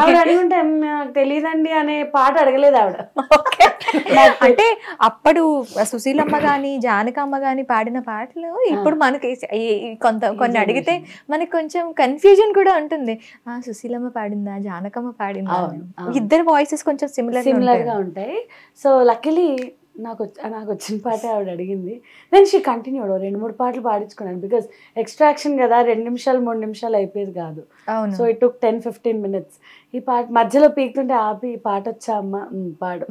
ఆవిడ అడుగుంటే నాకు తెలియదండి అనే పాట అడగలేదు ఆవిడ. అంటే అప్పుడు సుశీలమ్మ గాని జానకమ్మ గాని పాడిన పాటలు ఇప్పుడు మనకి కొన్ని అడిగితే మనకి కొంచెం కన్ఫ్యూజన్ కూడా ఉంటుంది. సుశీలమ్మ పాడిందా జానకమ్మ పాడిందా, ఇద్దరు వాయిసెస్ కొంచెం సిమిలర్ గా ఉంటాయి. సో లక్కీలీ నాకు వచ్చిన పాట ఆవిడ అడిగింది. దెన్ షీ కంటిన్యూడ్ 2-3 పాటలు పాడించుకున్నాను. బికాస్ ఎక్స్ట్రాక్షన్ కదా, 2 నిమిషాలు 3 నిమిషాలు అయిపోయేది కాదు. So it took 10-15 minutes. ఈ పాట మధ్యలో పీకుతుంటే ఆపి ఈ పాట వచ్చా అమ్మ పాడు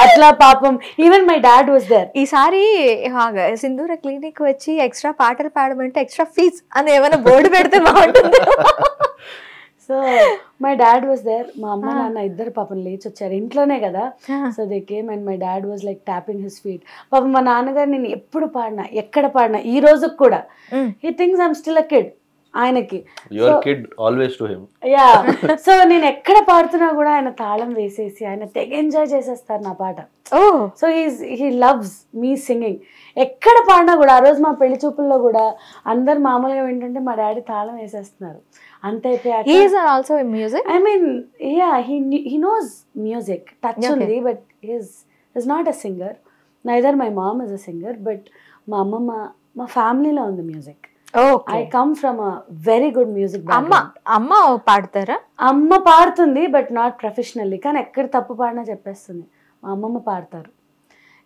అట్లా పాపం. Even my dad was there. ఈసారి సింధూర క్లినిక్ వచ్చి ఎక్స్ట్రా పాటలు పాడమంటే ఎక్స్ట్రా ఫీజ్ అని ఏమైనా బోర్డు పెడితే బాగుంటుంది. So my dad was there. మా అమ్మ నాన్న ఇద్దరు పాపం లేచి వచ్చారు, ఇంట్లోనే కదా. So they came and my dad was like tapping his feet. పాపం మా నాన్నగారు నేను ఎప్పుడు పాడినా ఎక్కడ పాడినా ఈ రోజుకి కూడా he thinks I'm still a kid ఆయనకి. యా, సో నేను ఎక్కడ పాడుతున్నా కూడా ఆయన తాళం వేసేసి ఆయన తెగ ఎంజాయ్ చేసేస్తారు నా పాట. So he loves me singing. ఎక్కడ పాడినా కూడా ఆ రోజు మా పెళ్లి చూపుల్లో కూడా అందరు మామూలుగా ఏంటంటే మా డాడీ తాళం వేసేస్తున్నారు. అంతే అయిపోయాక I mean yeah he knows music touch ఉంది, but is not a singer. Neither my mom is a singer, but మా అమ్మమ్మ మా ఫ్యామిలీలో ఉంది music. Okay. I come from a very good music. అమ్మ పాడతారా? అమ్మ పాడుతుంది బట్ నాట్ ప్రొఫెషనల్లీ, కానీ ఎక్కడ తప్పు పాడినా చెప్పేస్తుంది. మా అమ్మమ్మ పాడతారు.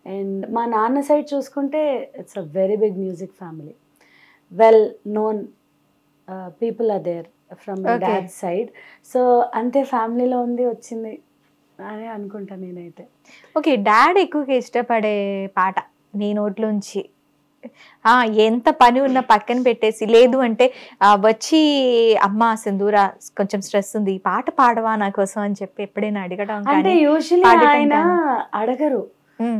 అండ్ మా నాన్న సైడ్ చూసుకుంటే it's a very big music family. Well known people are there from my dad side. So అంతే, ఫ్యామిలీలో ఉంది, వచ్చింది అని అనుకుంటా నేనైతే. ఓకే, డాడ్ ఎక్కువగా ఇష్టపడే పాట నీ నోట్లోంచి ఎంత పని ఉన్నా పక్కన పెట్టేసి, లేదు అంటే వచ్చి అమ్మ సింధూర కొంచెం స్ట్రెస్ ఉంది, ఈ పాట పాడవా నా కోసం అని చెప్పి ఎప్పుడైనా అడగడం? అంటే యూజువల్లీ ఆయన అడగరు,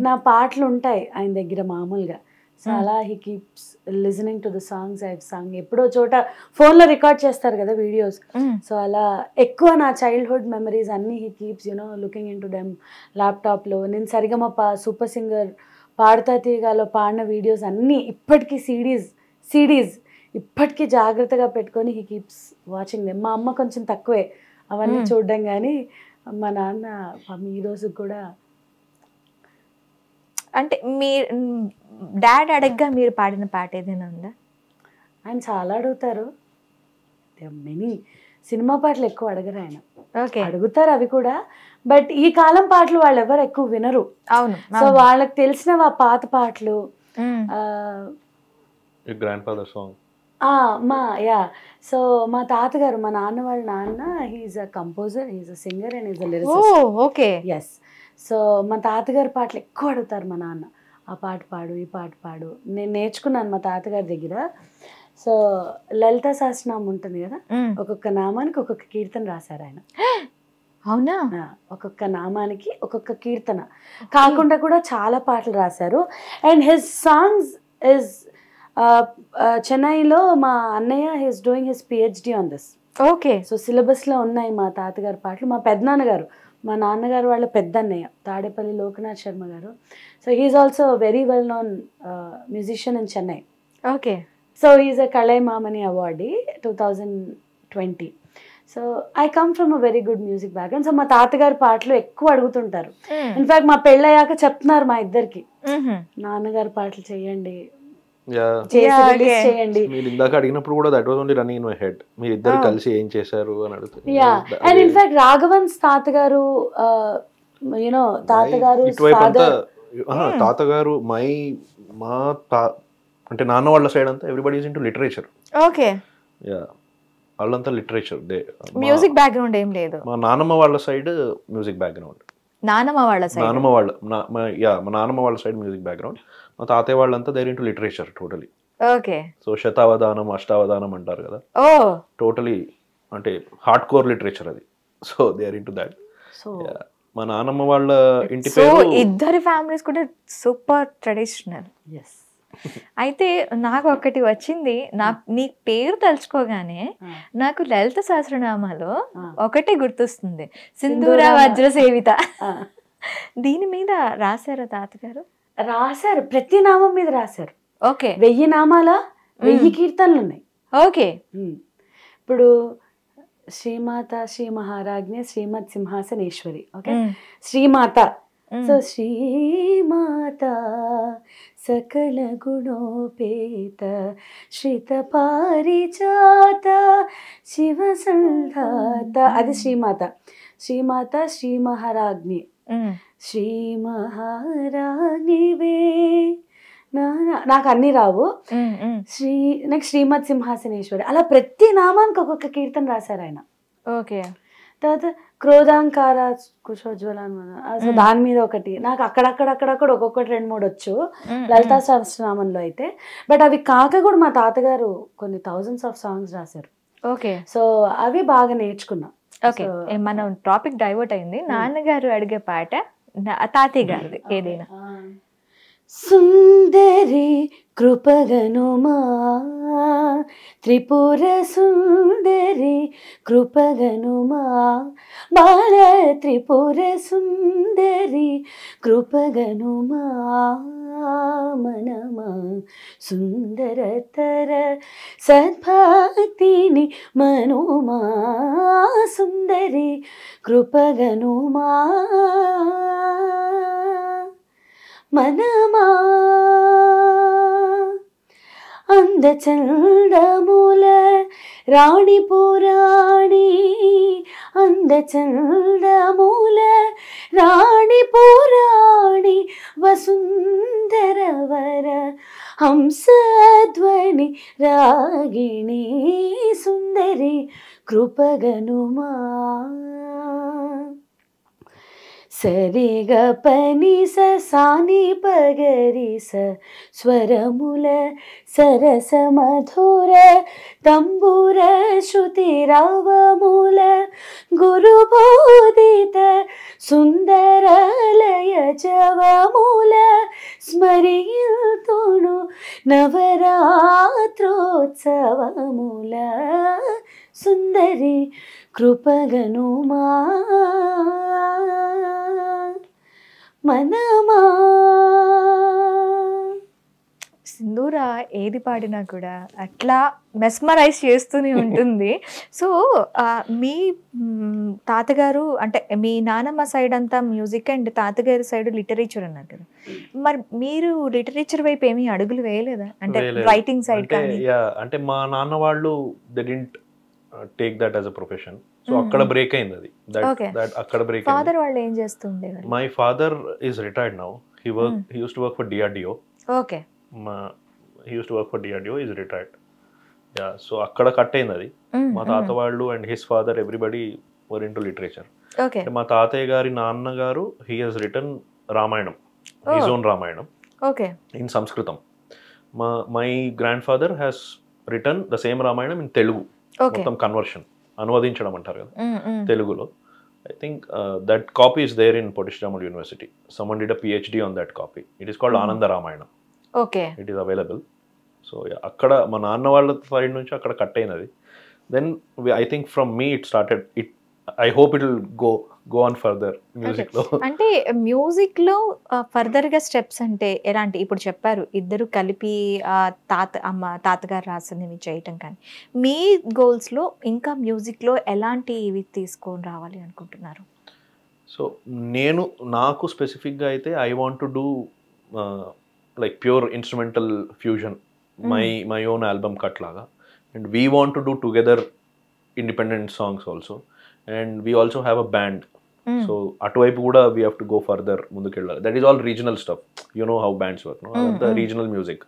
నా పాటలు ఉంటాయి ఆయన దగ్గర మామూలుగా. సో అలా he keeps listening to the songs I song. ఎప్పుడో చోట ఫోన్లో రికార్డ్ చేస్తారు కదా వీడియోస్. సో అలా ఎక్కువ నా చైల్డ్హుడ్ మెమరీస్ అన్నీ he keeps looking into them ల్యాప్టాప్లో. నేను సరిగమప సూపర్ సింగర్ పాడతా తీయగాలో పాడిన వీడియోస్ అన్నీ ఇప్పటికీ సిడీస్ ఇప్పటికీ జాగ్రత్తగా పెట్టుకొని హీ కీప్స్ వాచింగ్ దెమ్. మా అమ్మ కొంచెం తక్కువే అవన్నీ చూడడం, కానీ మా నాన్న ఈ రోజు కూడా. అంటే మీ డాడ్ అడగ్గా మీరు పాడిన పాట ఏదైనా ఉందా? ఆయన చాలా అడుగుతారు, మెనీ సినిమా పాటలు ఎక్కువ అడగరు ఆయన. అడుగుతారు అవి కూడా, బట్ ఈ కాలం పాటలు వాళ్ళు ఎవరు ఎక్కువ వినరు. అవును. సో వాళ్ళకి తెలిసిన పాత పాటలు, సో మా తాతగారు, మా నాన్న వాళ్ళ నాన్న, he's a composer, he's a singer and he's a lyricist. Okay. Yes. So మా తాతగారి పాటలు ఎక్కువ అడుగుతారు మా నాన్న. ఆ పాట పాడు, ఈ పాట పాడు. నేను నేర్చుకున్నాను మా తాతగారి దగ్గర. సో లలిత సహస్రనామం ఉంటుంది కదా, ఒక్కొక్క నామానికి ఒక్కొక్క కీర్తన రాశారు ఆయన. అవునా? ఒక్కొక్క నామానికి ఒక్కొక్క కీర్తన కాకుండా కూడా చాలా పాటలు రాశారు. అండ్ హిస్ సాంగ్స్ ఇస్ చెన్నైలో మా అన్నయ్య he's doing his PhD on this. Okay. So సిలబస్లో ఉన్నాయి మా తాతగారి పాటలు. మా పెద్దనాన్నగారు, మా నాన్నగారు వాళ్ళ పెద్ద అన్నయ్య తాడేపల్లి లోకనాథ్ శర్మ గారు. So he's also very well known musician in Chennai. Okay. So he's a Kalaimamani awardee 2020. So I come from a very good music background. So మా తాతగారి పాటలు ఎక్కువ అడుగుతుంటారు. ఇన్ఫాక్ట్ మా పెళ్ళయ్యాక చెప్తున్నారు మా ఇద్దరికి, నాన్నగారి పాటలు చేయండి, చేయండి. మీరు ఇందాక అడిగినప్పుడు కూడా that was only running in my head, మీరు ఇద్దరు కలిసి ఏం చేశారు అని అడుగుతారు. అండ్ ఇన్ఫాక్ట్ రాఘవన్స్ తాతగారు, తాతగారు తాతగారు మా అంటే నాన్న వాళ్ళ సైడ్ అంతా everybody is into literature. Okay. వాళ్ళంతా లిటరేచర్. మ్యూజిక్ బ్యాక్గ్రౌండ్ ఏం లేదు. మా నాన్నమ్మ వాళ్ళ సైడ్ మ్యూజిక్ బ్యాక్గ్రౌండ్. నానమ్మ వాళ్ళ సైడ్ మ్యూజిక్ బ్యాక్గ్రౌండ్. మా తాతయ్య వాళ్ళంతా they're into literature totally. Okay. So శతావధానం, అష్టావధానం అంటారు కదా, టోటలీ అంటే హార్డ్ కోర్ లిటరేచర్ అది. So they are into that. మా నానమ్మ వాళ్ళ ఇంటి పేరు, ఇద్దరి ఫ్యామిలీస్ కూడా సూపర్ ట్రెడిషనల్. అయితే నాకు ఒకటి వచ్చింది, నీ పేరు తలుచుకోగానే నాకు లలిత సహస్రనామాలో ఒకటే గుర్తొస్తుంది, సింధూర వజ్ర సేవిత. దీని మీద రాశారా తాతగారు? రాశారు, ప్రతి నామం మీద రాశారు. ఓకే. 1000 నామాల 1000 కీర్తనలు ఉన్నాయి. ఓకే. ఇప్పుడు శ్రీమాత, శ్రీ మహారాజ్ఞ, శ్రీమత్ సింహాసనేశ్వరి. ఓకే, శ్రీమాత. సో శ్రీమాత సకల గుణోపేత శ్రిత పారిజాత శివ సంధాత, అది శ్రీమాత. శ్రీమాత శ్రీ మహారాజ్ఞి, శ్రీ మహారాణివే. నాకు అన్ని రావు. నెక్స్ట్ శ్రీమత్ సింహాసనేశ్వరి. అలా ప్రతి నామానికి ఒక్కొక్క కీర్తన రాశారు ఆయన. ఓకే. తర్వాత క్రోధాంకార కుశోజ్వల, సో దాని మీద ఒకటి. నాకు అక్కడక్కడ ఒక్కొక్కటి 2-3 వచ్చు లలితా సహస్రనామంలో అయితే. బట్ అవి కాక కూడా మా తాతగారు కొన్ని thousands of songs రాశారు. ఓకే. సో అవి బాగా నేర్చుకున్నా. ఓకే, మనం టాపిక్ డైవర్ట్ అయింది. నాన్నగారు అడిగే పాట తాతయ్య గారిది ఏదైనా. సుందరి కృపగనుమా త్రిపుర సుందరి కృపగనుమా బాల త్రిపుర సుందరి కృపగనుమా మనమా సుందరతర సద్భక్తిని మనుమా సుందరి కృపగనుమా మనమా అందచందముల రాణి పురాణి అందచందముల రాణి పురాణి వసుంధరవర హంసధ్వని రాగిణి సుందరి కృపగనుమా సరిగ పని సాని పగరి స్వరముల సరస మధుర తంబుర శృతి రావముల గురు బోధిత సుందరలయ జవముల స్మరియుతును నవరాత్రోత్సవముల సుందరి కృపగనుమా మనమా. సింధూర ఏది పాడినా కూడా అట్లా మెస్మరైజ్ చేస్తూనే ఉంటుంది. సో మీ తాతగారు అంటే మీ నానమ్మ సైడ్ అంతా మ్యూజిక్ అండ్ తాతగారి సైడ్ లిటరేచర్ అన్నారు కదా, మరి మీరు లిటరేచర్ వైపు ఏమీ అడుగులు వేయలేదా? అంటే రైటింగ్ సైడ్ కానీ. అంటే మా నాన్న వాళ్ళు they didn't take that as a profession. So అక్కడ బ్రేక్ అయింది అది. అక్కడ బ్రేక్. ఫాదర్ వాళ్ళు ఏం చేస్తుండేవారు? My father is retired now. He used to work for DRDO. Okay. He used to work for DRDO. He's retired. Yeah, so akkada cut ayindi adi. Ma taata vallu and his father, everybody were into literature. Okay. Ma taatayya gari nanna garu, he has written Ramayanam, his own Ramayanam. Okay. In Sanskritam. My grandfather has written the same Ramayanam in Telugu. Okay. Mottam conversion, anuvadinchadam antaru kada Telugulo. I think that copy is there in Pottisdamal University. Someone did a PhD on that copy. It is called Ananda Ramayanam. Okay. It is available. So yeah, akkada ma nanna valla side nunchi akkada cut ayinadi. Then I think from me it started. I hope it will go on further music lo. అంటే music లో further గా steps అంటే ఎలాంటి? ఇప్పుడు చెప్పారు ఇద్దరు కలిపి తాతగారు రాసినవి చేయటం, కానీ మీ గోల్స్ లో ఇంకా మ్యూజిక్ లో ఎలాంటి ఇవి తీసుకొని రావాలి అనుకుంటున్నారు? సో నాకు స్పెసిఫిక్ గా అయితే I want to do like pure instrumental fusion, my own album cut laga, and we want to do together independent songs also, and we also have a band. So atuvaipu kuda we have to go further mundukelali. That is all regional stuff. You know how bands work, no? The regional music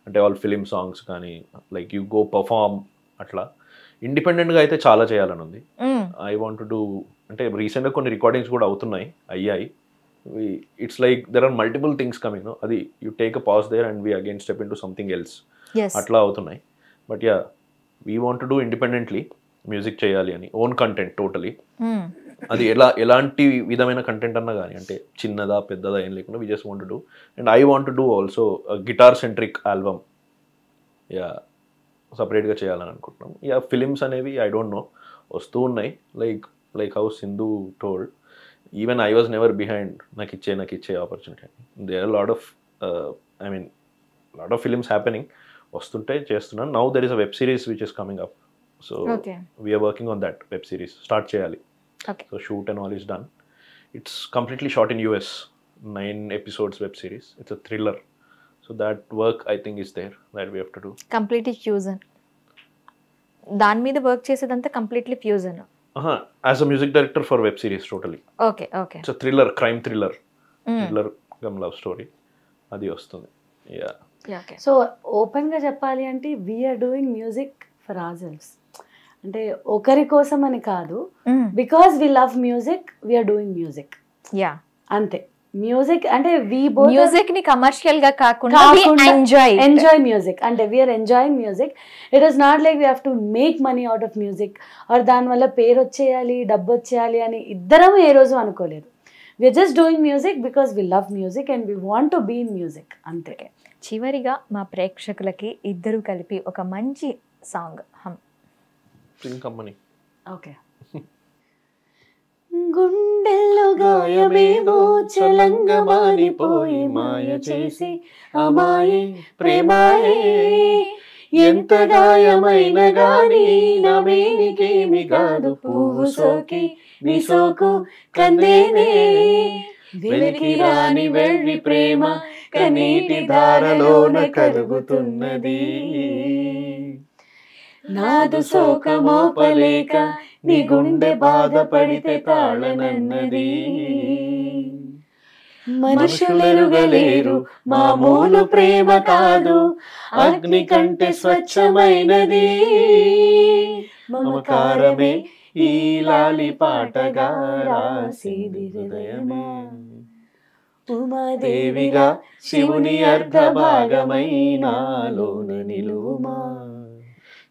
ante all film songs kani like you go perform atla. Independent ga aithe chaala cheyalani undi. I want to do ante recent ga konni recordings kuda avutunnayi ayyayi. It's like there are multiple things coming, no? Adi you take a pause there and we again step into something else. Yes. Atla avutunnai. But yeah, we want to do independently music cheyali ani, own content totally. Adi elanti vidamaina content anna gaani ante chinnada peddada em lekunda we just want to do. And I want to do also a guitar centric album. Yeah, separate ga cheyalani anukuntunnam. Yeah, films anevi I don't know vastu unnai, like how Sindhu told. Even I was never behind nakiche opportunity. There are a lot of lot of films happening. Vastuntai chestunnan. Now there is a web series which is coming up. So we are working on that web series. Start cheyali. Okay. So shoot and all is done. It's completely shot in US. 9 episodes web series. It's a thriller. So that work I think is there that we have to do. Completely fusion. దాని మీద work చేసేదంతా completely fusion. As a music director for web series totally. Okay. It's a thriller, crime thriller. Thriller cum love story. Adi vastundi. Yeah. Okay. So open గా చెప్పాలి అంటే we're doing music for ourselves. అంటే ఒకరి కోసం అని కాదు, because we love music we're doing music. Yeah, అంతే. Music అంటే వి బోత్ మ్యూజిక్ ని కమర్షియల్ గా కాకుండా ఎంజాయ్ మ్యూజిక్ అంటే we're enjoying music. It is not like we have to make money out of music or దానివల్ల పేరు వచ్చేయాలి డబ్బు వచ్చేయాలి అని ఇద్దరం ఏ రోజు అనుకోలేదు. We're just doing music because we love music and we want to be in music, అంతే. చివరిగా మా ప్రేక్షకులకి ఇద్దరు కలిపి ఒక మంచి సాంగ్ కంపెనీ. ఓకే. గుండెల్లో గాయమేమో చలంగా మానిపోయి మాయ చేసి అమాయే ప్రేమాయే, ఎంత గాయమైన గాని నా మేనికేమి కాదు పువ్వు సోకి నీ సోకు కందేనే, వెలికి రాని వెళ్ళి ప్రేమ కన్నీటి ధారలోన కరుగుతున్నది. నాదు శోకమోపలేక నీ గుండె బాధపడితే తాళనన్నది. మనుషులెరుగలేరు మామూలు ప్రేమ కాదు, అగ్ని కంటే స్వచ్ఛమైనది. మమకారమే ఈ లాలి పాటగా రాసేది హృదయమే. ఉమాదేవిగా శివుని అర్ధ భాగమైనాలోన నిలువుమా.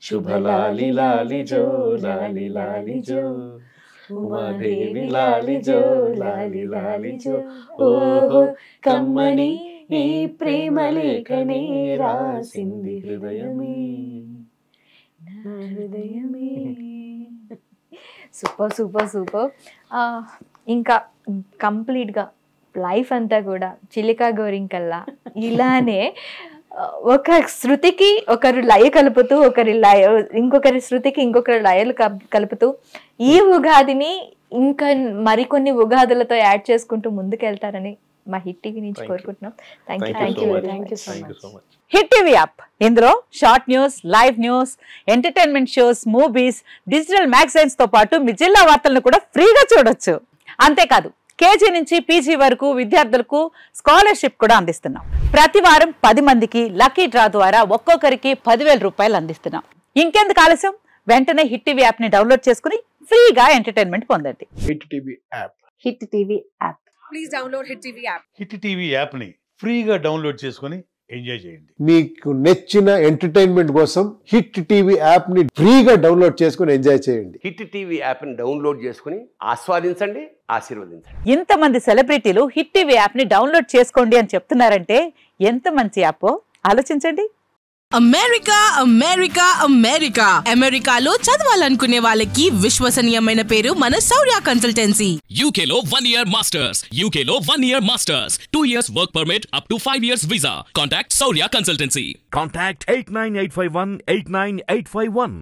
శుభలాలి లాలి జో లాలి లాలి జో, ఉమాదేవి లాలి జో లాలి లాలి జో. ఓహో కమ్మని ఈ ప్రేమ లేఖనే రాసింది హృదయమే, నా హృదయమే. Super super super. ఇంకా కంప్లీట్గా లైఫ్ అంతా కూడా చిలికా గోరింకల్లా ఇలానే ఒక శృతికి ఒకరు లయ కలుపుతూ, ఒకరి లయ ఇంకొకరి శృతికి ఇంకొకరి లయలు కలుపుతూ ఈ ఉగాదిని ఇంకా మరికొన్ని ఉగాదులతో యాడ్ చేసుకుంటూ ముందుకెళ్తారని మా హిట్ టీవీ నుంచి కోరుకుంటున్నాం. Thank you so much. Hit TV app, ఇందులో short news, live news, entertainment shows, movies, digital magazines తో పాటు మీ జిల్లా వార్తలను కూడా ఫ్రీగా చూడొచ్చు. అంతేకాదు కేజీ నుంచి పీజీ వరకు విద్యార్థులకు స్కాలర్షిప్ కూడా అందిస్తున్నాం. ప్రతి వారం 10 మందికి లక్కీ డ్రా ద్వారా ఒక్కొక్కరికి 10,000 రూపాయలు అందిస్తున్నాం. ఇంకెందుకు ఆలస్యం, వెంటనే హిట్ టీవీ యాప్ ని డౌన్లోడ్ చేసుకుని ఫ్రీగా ఎంటర్టైన్మెంట్ పొందండి. Hit TV app. Hit TV app. Please download hit TV app. Hit TV app ని ఫ్రీగా డౌన్లోడ్ చేసుకొని ఎంజాయ్ చేయండి. మీకు నచ్చిన ఎంటర్టైన్మెంట్ కోసం హిట్ టీవీ యాప్ ని ఫ్రీగా డౌన్లోడ్ చేసుకొని ఎంజాయ్ చేయండి. హిట్ టీవీ యాప్ ని డౌన్లోడ్ చేసుకుని ఆస్వాదించండి, ఆశీర్వదించండి. ఇంతమంది సెలబ్రిటీలు హిట్ టీవీ యాప్ ని డౌన్లోడ్ చేసుకోండి అని చెప్తున్నారంటే ఎంత మంచి యాప్ ఆలోచించండి. అమెరికా అమెరికా అమెరికా అమెరికాలో చదవాలనుకునే వాళ్ళకి విశ్వసనీయమైన పేరు మన శౌర్య కన్సల్టెన్సీ. UK లో 1 year masters, UK లో 1 year masters, 2 years work permit up to 5 years visa. Contact Saurya Consultancy. Contact 89851 89851.